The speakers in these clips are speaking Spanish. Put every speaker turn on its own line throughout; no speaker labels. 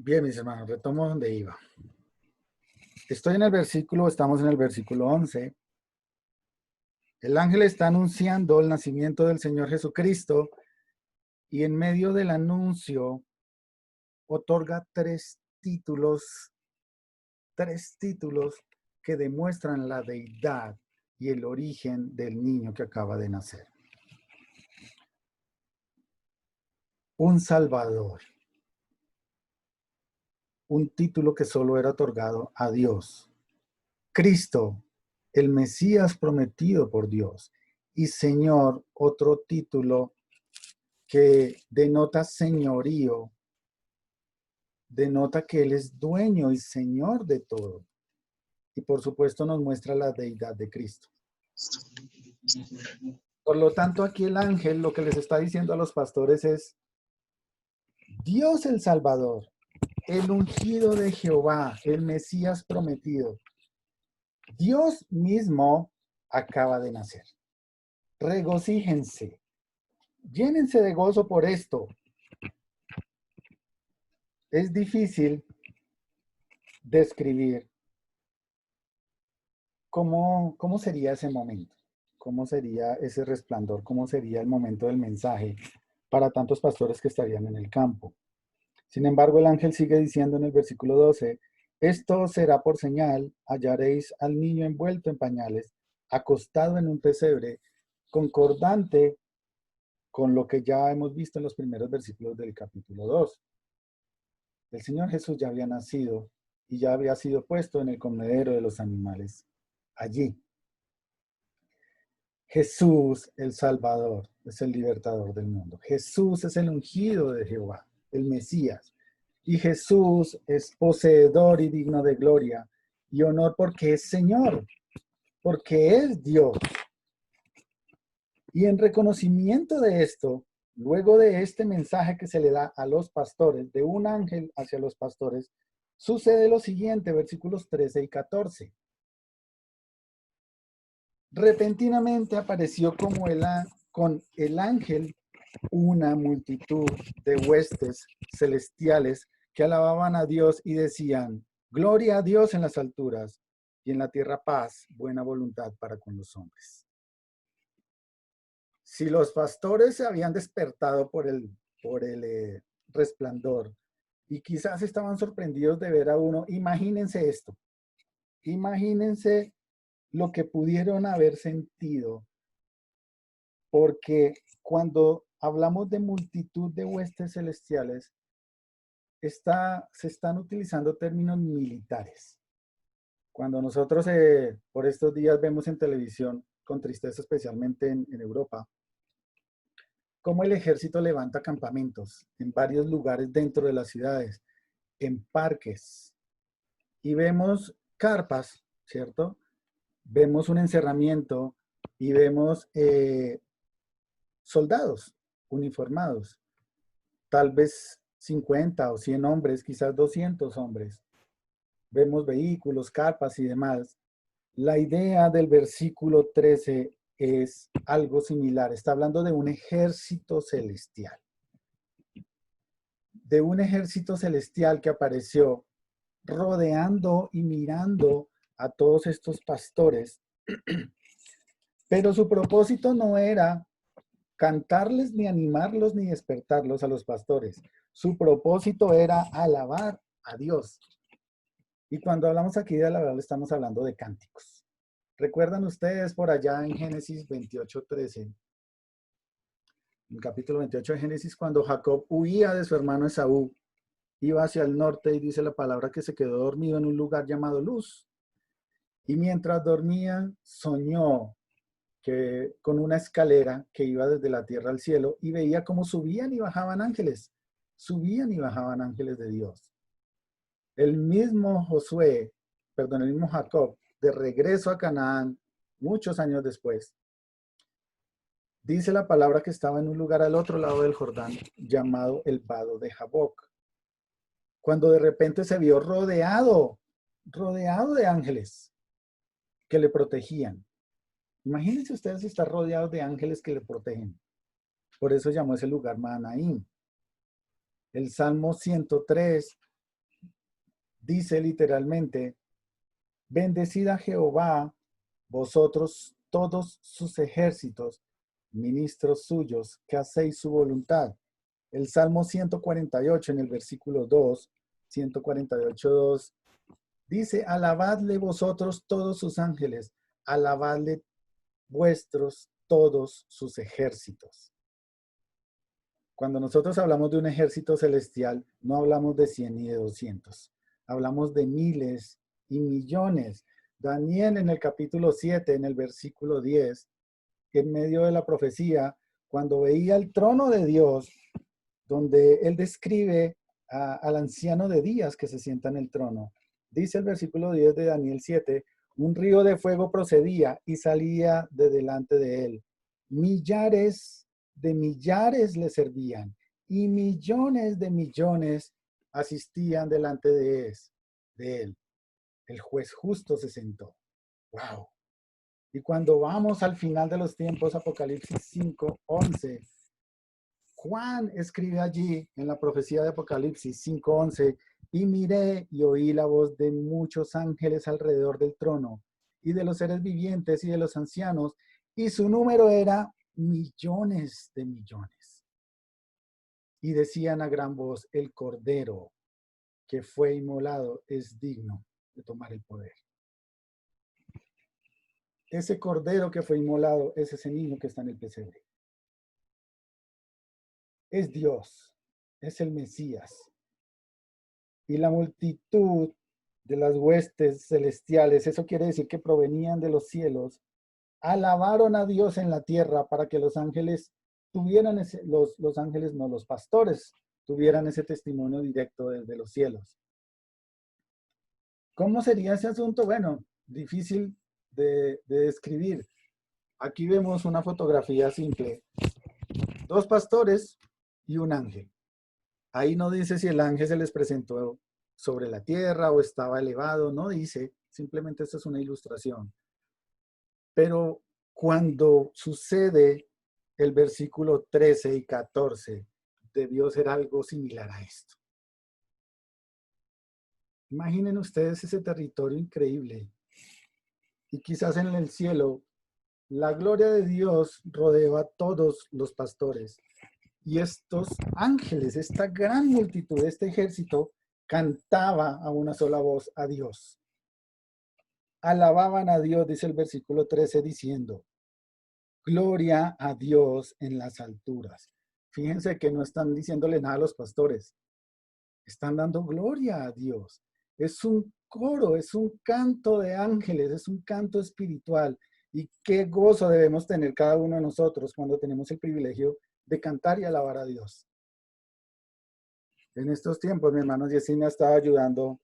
Bien, mis hermanos, retomo donde iba. Estamos en el versículo 11. El ángel está anunciando el nacimiento del Señor Jesucristo y en medio del anuncio otorga tres títulos que demuestran la deidad y el origen del niño que acaba de nacer. Un Salvador. Un título que solo era otorgado a Dios. Cristo, el Mesías prometido por Dios. Y Señor, otro título que denota señorío, denota que Él es dueño y Señor de todo. Y por supuesto nos muestra la deidad de Cristo. Por lo tanto, aquí el ángel lo que les está diciendo a los pastores es: Dios el Salvador, el ungido de Jehová, el Mesías prometido, Dios mismo acaba de nacer. Regocíjense, llénense de gozo por esto. Es difícil describir cómo sería ese momento, cómo sería ese resplandor, cómo sería el momento del mensaje para tantos pastores que estarían en el campo. Sin embargo, el ángel sigue diciendo en el versículo 12, esto será por señal, hallaréis al niño envuelto en pañales, acostado en un pesebre, concordante con lo que ya hemos visto en los primeros versículos del capítulo 2. El Señor Jesús ya había nacido y ya había sido puesto en el comedero de los animales allí. Jesús, el Salvador, es el libertador del mundo. Jesús es el ungido de Jehová, el Mesías. Y Jesús es poseedor y digno de gloria y honor porque es Señor, porque es Dios. Y en reconocimiento de esto, luego de este mensaje que se le da a los pastores, de un ángel hacia los pastores, sucede lo siguiente, versículos 13 y 14. Repentinamente apareció con el ángel una multitud de huestes celestiales que alababan a Dios y decían, gloria a Dios en las alturas y en la tierra paz, buena voluntad para con los hombres. Si los pastores se habían despertado por el resplandor y quizás estaban sorprendidos de ver a uno, imagínense esto, imagínense lo que pudieron haber sentido, porque cuando hablamos de multitud de huestes celestiales, se están utilizando términos militares. Cuando nosotros por estos días vemos en televisión, con tristeza especialmente en Europa, cómo el ejército levanta campamentos en varios lugares dentro de las ciudades, en parques, y vemos carpas, ¿cierto? Vemos un encerramiento y vemos soldados uniformados, tal vez 50 o 100 hombres, quizás 200 hombres. Vemos vehículos, carpas y demás. La idea del versículo 13 es algo similar. Está hablando de un ejército celestial. De un ejército celestial que apareció rodeando y mirando a todos estos pastores. Pero su propósito no era cantarles, ni animarlos, ni despertarlos a los pastores. Su propósito era alabar a Dios. Y cuando hablamos aquí de alabar, estamos hablando de cánticos. ¿Recuerdan ustedes por allá en Génesis 28:13? En el capítulo 28 de Génesis, cuando Jacob huía de su hermano Esaú, iba hacia el norte y dice la palabra que se quedó dormido en un lugar llamado Luz. Y mientras dormía, soñó con una escalera que iba desde la tierra al cielo y veía cómo subían y bajaban ángeles de Dios. El mismo el mismo Jacob, de regreso a Canaán, muchos años después, dice la palabra que estaba en un lugar al otro lado del Jordán, llamado el Vado de Jaboc, cuando de repente se vio rodeado de ángeles que le protegían. Imagínense ustedes estar rodeados de ángeles que le protegen. Por eso llamó ese lugar Mahanaim. El Salmo 103 Dice literalmente, bendecid a Jehová, vosotros todos sus ejércitos, ministros suyos, que hacéis su voluntad. El Salmo 148 en el versículo 2, 148:2, dice, alabadle vosotros todos sus ángeles, alabadle vuestros todos sus ejércitos. Cuando nosotros hablamos de un ejército celestial, no hablamos de 100 ni de 200. Hablamos de miles y millones. Daniel en el capítulo 7, en el versículo 10, en medio de la profecía, cuando veía el trono de Dios, donde él describe al anciano de días que se sienta en el trono. Dice el versículo 10 de Daniel 7, un río de fuego procedía y salía de delante de él. Millares de millares le servían y millones de millones asistían delante de él. El juez justo se sentó. ¡Wow! Y cuando vamos al final de los tiempos, Apocalipsis 5:11, Juan escribe allí en la profecía de Apocalipsis 5:11, y miré y oí la voz de muchos ángeles alrededor del trono, y de los seres vivientes y de los ancianos, y su número era millones de millones. Y decían a gran voz, el Cordero que fue inmolado es digno de tomar el poder. Ese Cordero que fue inmolado es ese niño que está en el pesebre. Es Dios, es el Mesías. Y la multitud de las huestes celestiales, eso quiere decir que provenían de los cielos, alabaron a Dios en la tierra para que los ángeles tuvieran los ángeles, no, los pastores, tuvieran ese testimonio directo desde los cielos. ¿Cómo sería ese asunto? Bueno, difícil de describir. Aquí vemos una fotografía simple. Dos pastores y un ángel. Ahí no dice si el ángel se les presentó sobre la tierra o estaba elevado, no dice, simplemente esto es una ilustración. Pero cuando sucede el versículo 13 y 14, debió ser algo similar a esto. Imaginen ustedes ese territorio increíble. Y quizás en el cielo, la gloria de Dios rodeó a todos los pastores. Y estos ángeles, esta gran multitud, este ejército, cantaba a una sola voz a Dios. Alababan a Dios, dice el versículo 13, diciendo, gloria a Dios en las alturas. Fíjense que no están diciéndole nada a los pastores. Están dando gloria a Dios. Es un coro, es un canto de ángeles, es un canto espiritual. Y qué gozo debemos tener cada uno de nosotros cuando tenemos el privilegio de cantar y alabar a Dios. En estos tiempos, mi hermano Jessy me ha estado ayudando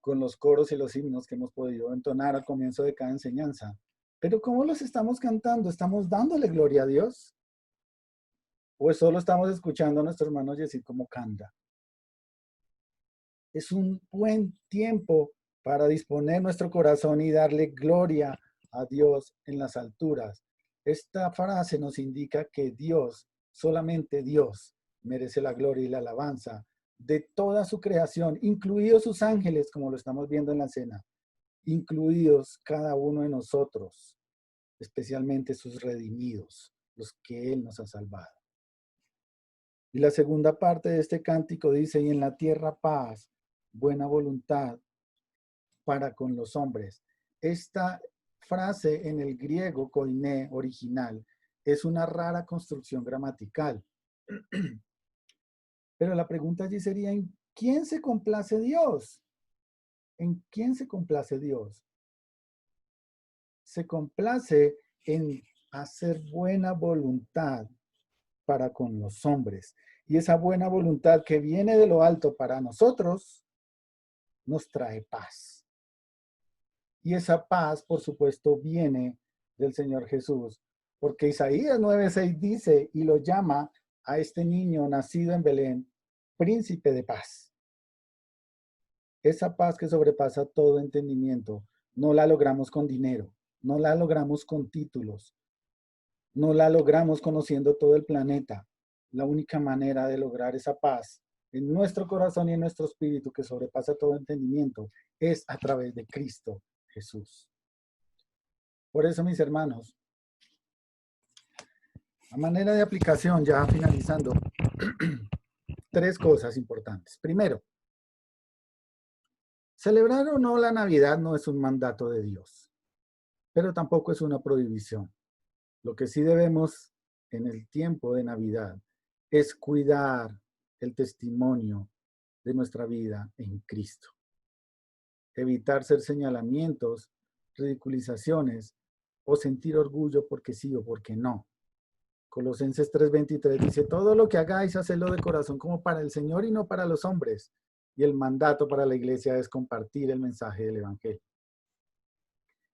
con los coros y los himnos que hemos podido entonar al comienzo de cada enseñanza. Pero ¿cómo los estamos cantando? ¿Estamos dándole gloria a Dios? ¿O solo estamos escuchando a nuestro hermano Jessy como canta? Es un buen tiempo para disponer nuestro corazón y darle gloria a Dios en las alturas. Esta frase nos indica que Dios, solamente Dios, merece la gloria y la alabanza de toda su creación, incluidos sus ángeles, como lo estamos viendo en la cena, incluidos cada uno de nosotros, especialmente sus redimidos, los que Él nos ha salvado. Y la segunda parte de este cántico dice, y en la tierra paz, buena voluntad para con los hombres. Esta frase en el griego koiné original es una rara construcción gramatical. Pero la pregunta allí sería, ¿en quién se complace Dios? ¿En quién se complace Dios? Se complace en hacer buena voluntad para con los hombres. Y esa buena voluntad que viene de lo alto para nosotros nos trae paz. Y esa paz, por supuesto, viene del Señor Jesús. Porque Isaías 9:6 dice y lo llama a este niño nacido en Belén, príncipe de paz. Esa paz que sobrepasa todo entendimiento, no la logramos con dinero, no la logramos con títulos, no la logramos conociendo todo el planeta. La única manera de lograr esa paz en nuestro corazón y en nuestro espíritu, que sobrepasa todo entendimiento, es a través de Cristo Jesús. Por eso, mis hermanos, a manera de aplicación, ya finalizando, tres cosas importantes. Primero, celebrar o no la Navidad no es un mandato de Dios, pero tampoco es una prohibición. Lo que sí debemos en el tiempo de Navidad es cuidar el testimonio de nuestra vida en Cristo. Evitar ser señalamientos, ridiculizaciones o sentir orgullo porque sí o porque no. Colosenses 3:23 dice, todo lo que hagáis, hacedlo de corazón como para el Señor y no para los hombres. Y el mandato para la iglesia es compartir el mensaje del Evangelio.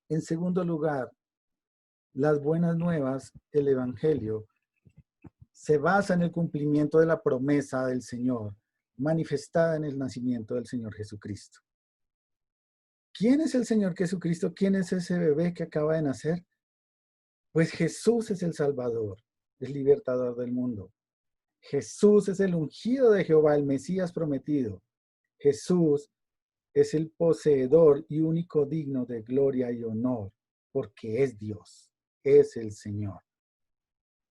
En segundo lugar, las buenas nuevas, el Evangelio, se basa en el cumplimiento de la promesa del Señor, manifestada en el nacimiento del Señor Jesucristo. ¿Quién es el Señor Jesucristo? ¿Quién es ese bebé que acaba de nacer? Pues Jesús es el Salvador, el libertador del mundo. Jesús es el ungido de Jehová, el Mesías prometido. Jesús es el poseedor y único digno de gloria y honor, porque es Dios, es el Señor.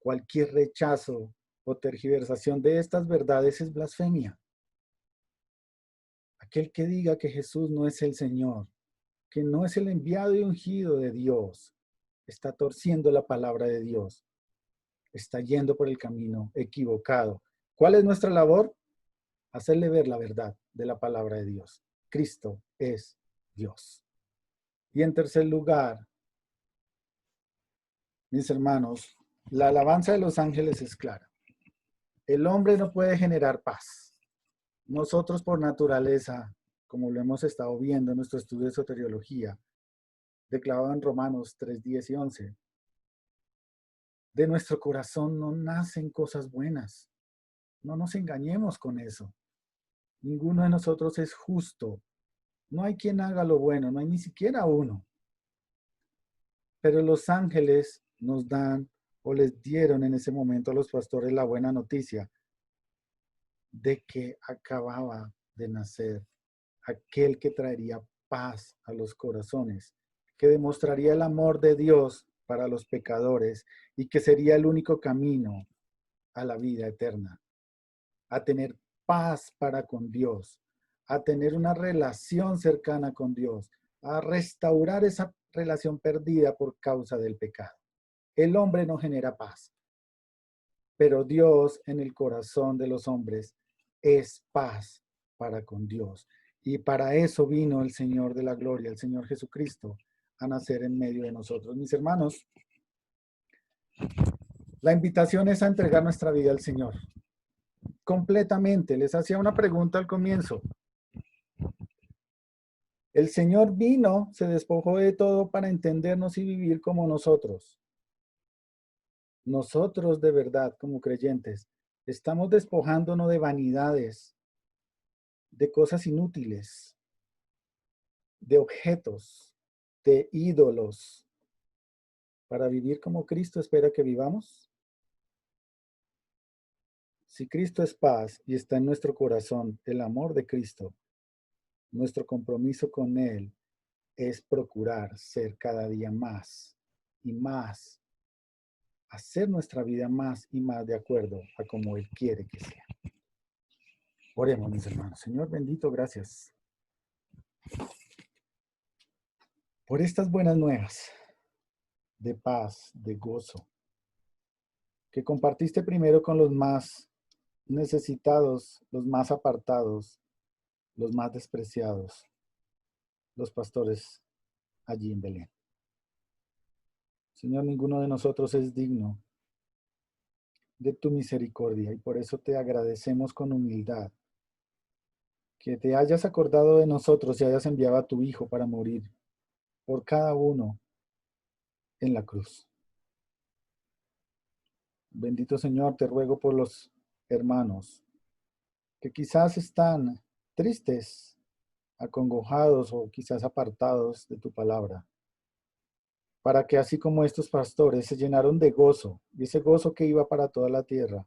Cualquier rechazo o tergiversación de estas verdades es blasfemia. Aquel que diga que Jesús no es el Señor, que no es el enviado y ungido de Dios, está torciendo la palabra de Dios, está yendo por el camino equivocado. ¿Cuál es nuestra labor? Hacerle ver la verdad de la palabra de Dios. Cristo es Dios. Y en tercer lugar, mis hermanos, la alabanza de los ángeles es clara. El hombre no puede generar paz. Nosotros por naturaleza, como lo hemos estado viendo en nuestro estudio de soteriología, declarado en Romanos 3:10 y 11, de nuestro corazón no nacen cosas buenas. No nos engañemos con eso. Ninguno de nosotros es justo. No hay quien haga lo bueno, no hay ni siquiera uno. Pero los ángeles nos dan o les dieron en ese momento a los pastores la buena noticia de que acababa de nacer aquel que traería paz a los corazones, que demostraría el amor de Dios para los pecadores y que sería el único camino a la vida eterna, a tener paz para con Dios, a tener una relación cercana con Dios, a restaurar esa relación perdida por causa del pecado. El hombre no genera paz, pero Dios en el corazón de los hombres es paz para con Dios. Y para eso vino el Señor de la gloria, el Señor Jesucristo, a nacer en medio de nosotros. Mis hermanos, la invitación es a entregar nuestra vida al Señor. Completamente. Les hacía una pregunta al comienzo. El Señor vino, se despojó de todo para entendernos y vivir como nosotros. Nosotros de verdad, como creyentes, estamos despojándonos de vanidades, de cosas inútiles, de objetos, de ídolos, para vivir como Cristo espera que vivamos. Si Cristo es paz y está en nuestro corazón el amor de Cristo, nuestro compromiso con Él es procurar ser cada día más y más, hacer nuestra vida más y más de acuerdo a como Él quiere que sea. Oremos, mis hermanos. Señor bendito, gracias por estas buenas nuevas de paz, de gozo, que compartiste primero con los más necesitados, los más apartados, los más despreciados, los pastores allí en Belén. Señor, ninguno de nosotros es digno de tu misericordia y por eso te agradecemos con humildad que te hayas acordado de nosotros y hayas enviado a tu Hijo para morir por cada uno en la cruz. Bendito Señor, te ruego por los hermanos que quizás están tristes, acongojados o quizás apartados de tu palabra, para que así como estos pastores se llenaron de gozo, y ese gozo que iba para toda la tierra,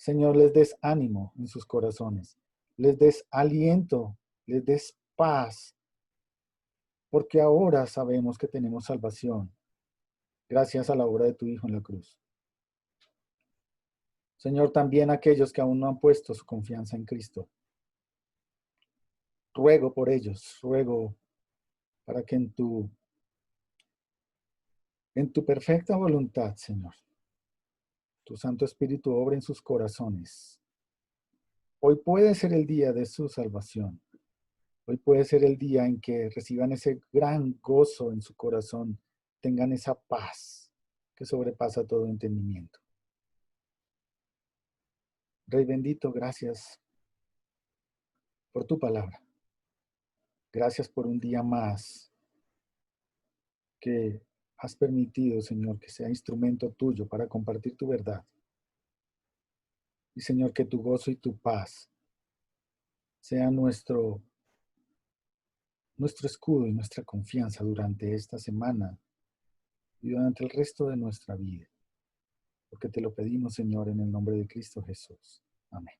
Señor, les des ánimo en sus corazones, les des aliento, les des paz, porque ahora sabemos que tenemos salvación, gracias a la obra de tu Hijo en la cruz. Señor, también aquellos que aún no han puesto su confianza en Cristo, ruego por ellos, ruego para que en tu perfecta voluntad, Señor, tu Santo Espíritu obre en sus corazones. Hoy puede ser el día de su salvación. Hoy puede ser el día en que reciban ese gran gozo en su corazón, tengan esa paz que sobrepasa todo entendimiento. Rey bendito, gracias por tu palabra. Gracias por un día más que has permitido, Señor, que sea instrumento tuyo para compartir tu verdad. Y, Señor, que tu gozo y tu paz sean nuestro escudo y nuestra confianza durante esta semana y durante el resto de nuestra vida. Porque te lo pedimos, Señor, en el nombre de Cristo Jesús. Amén.